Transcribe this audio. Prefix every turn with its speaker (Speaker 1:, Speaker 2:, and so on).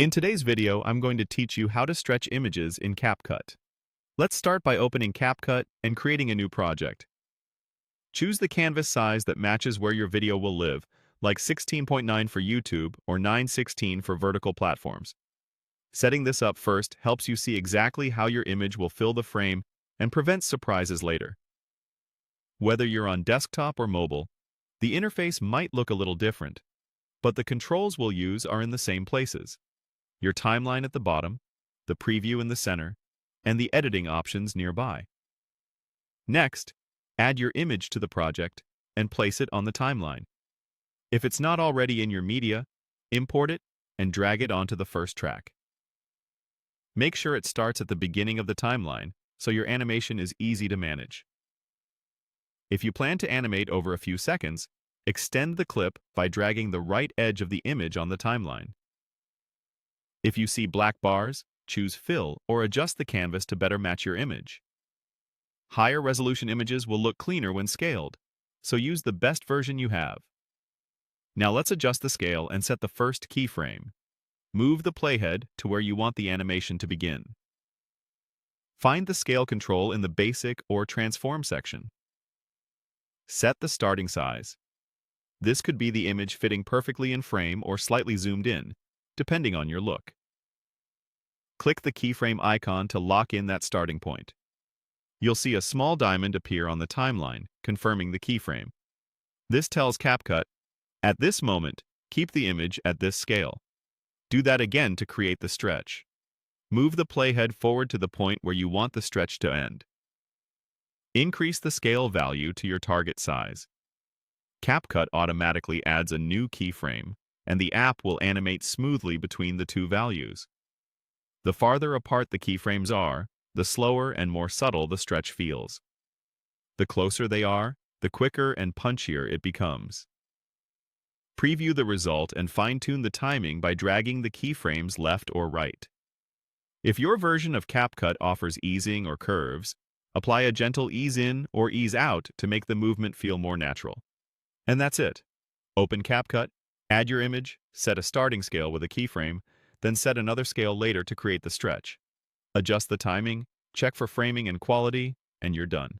Speaker 1: In today's video, I'm going to teach you how to stretch images in CapCut. Let's start by opening CapCut and creating a new project. Choose the canvas size that matches where your video will live, like 16.9 for YouTube or 9:16 for vertical platforms. Setting this up first helps you see exactly how your image will fill the frame and prevents surprises later. Whether you're on desktop or mobile, the interface might look a little different, but the controls we'll use are in the same places. Your timeline at the bottom, the preview in the center, and the editing options nearby. Next, add your image to the project and place it on the timeline. If it's not already in your media, import it and drag it onto the first track. Make sure it starts at the beginning of the timeline so your animation is easy to manage. If you plan to animate over a few seconds, extend the clip by dragging the right edge of the image on the timeline. If you see black bars, choose Fill or adjust the canvas to better match your image. Higher resolution images will look cleaner when scaled, so use the best version you have. Now let's adjust the scale and set the first keyframe. Move the playhead to where you want the animation to begin. Find the scale control in the Basic or Transform section. Set the starting size. This could be the image fitting perfectly in frame or slightly zoomed in, depending on your look. Click the keyframe icon to lock in that starting point. You'll see a small diamond appear on the timeline, confirming the keyframe. This tells CapCut, at this moment, keep the image at this scale. Do that again to create the stretch. Move the playhead forward to the point where you want the stretch to end. Increase the scale value to your target size. CapCut automatically adds a new keyframe, and the app will animate smoothly between the two values. The farther apart the keyframes are, the slower and more subtle the stretch feels. The closer they are, the quicker and punchier it becomes. Preview the result and fine-tune the timing by dragging the keyframes left or right. If your version of CapCut offers easing or curves, apply a gentle ease in or ease out to make the movement feel more natural. And that's it. Open CapCut, add your image, set a starting scale with a keyframe, then set another scale later to create the stretch. Adjust the timing, check for framing and quality, and you're done.